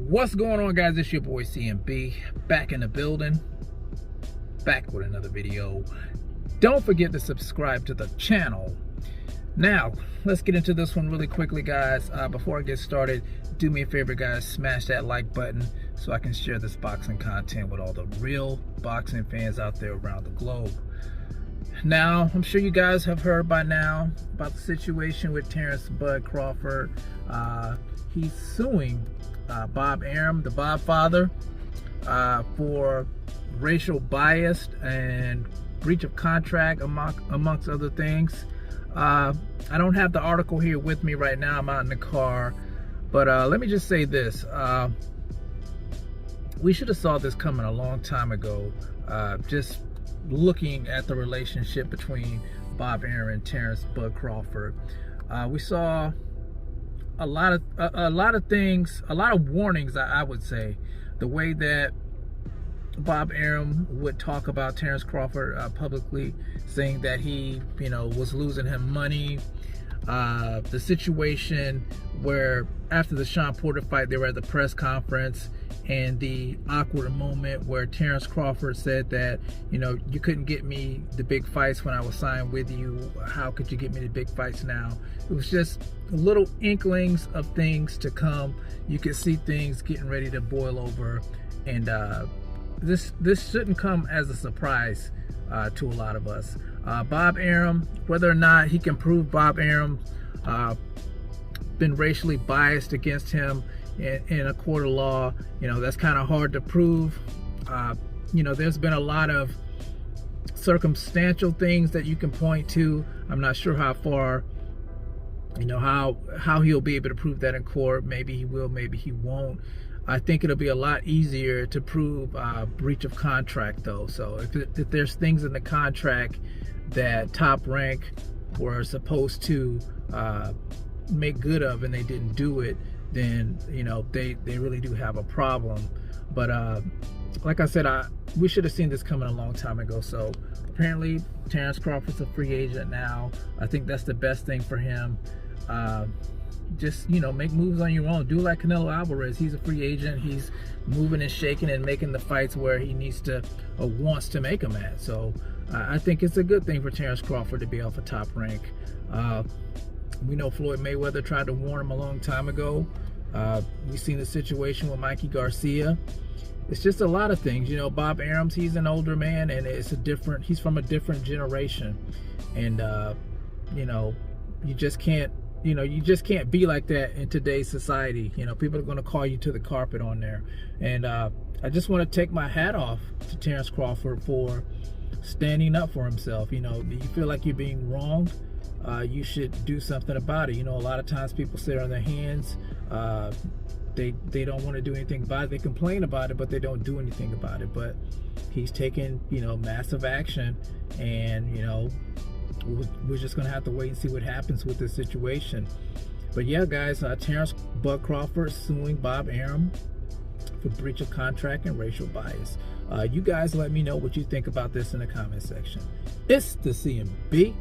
What's going on, guys? It's your boy CMB, back in the building, back with another video. Don't forget to subscribe to the channel. Now let's get into this one really quickly, guys. Before I get started, do me a favor, guys, smash that like button so I can share this boxing content with all the real boxing fans out there around the globe. Now, I'm sure you guys have heard by now about the situation with Terence Crawford. He's suing Bob Arum, the Bob father, for racial bias and breach of contract, amongst other things. I don't have the article here with me right now. I'm out in the car. But let me just say this. We should have saw this coming a long time ago. Just looking at the relationship between Bob Arum and Terence Crawford. We saw a lot of things, a lot of warnings, I would say. The way that Bob Arum would talk about Terence Crawford publicly, saying that he, was losing him money. The situation where after the Sean Porter fight, they were at the press conference, and the awkward moment where Terence Crawford said that, you couldn't get me the big fights when I was signed with you. How could you get me the big fights now? It was just little inklings of things to come. You could see things getting ready to boil over, and this shouldn't come as a surprise to a lot of us. Bob Arum, whether or not he can prove Bob Arum been racially biased against him in a court of law, that's kind of hard to prove. There's been a lot of circumstantial things that you can point to. I'm not sure how far, how he'll be able to prove that in court. Maybe he will, maybe he won't. I think it'll be a lot easier to prove breach of contract, though. So if there's things in the contract that Top Rank were supposed to make good of and they didn't do it, then they really do have a problem. But like I said, we should have seen this coming a long time ago. So apparently Terence Crawford's a free agent now. I think that's the best thing for him. Just make moves on your own. Do like Canelo Alvarez. He's a free agent. He's moving and shaking and making the fights where he needs to or wants to make them at. So I think it's a good thing for Terence Crawford to be off of Top Rank. We know Floyd Mayweather tried to warn him a long time ago. We've seen the situation with Mikey Garcia. It's just a lot of things. Bob Arum, he's an older man, and he's from a different generation. And you just can't be like that in today's society. People are going to call you to the carpet on there. And I just want to take my hat off to Terence Crawford for standing up for himself. You feel like you're being wronged, you should do something about it. A lot of times people sit on their hands. They don't want to do anything about it. They complain about it, but they don't do anything about it. But he's taking massive action, and we're just gonna have to wait and see what happens with this situation. But yeah, guys, Terence Crawford suing Bob Arum for breach of contract and racial bias. You guys let me know what you think about this in the comment section. It's the CMB.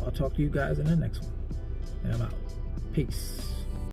I'll talk to you guys in the next one, and I'm out. Peace.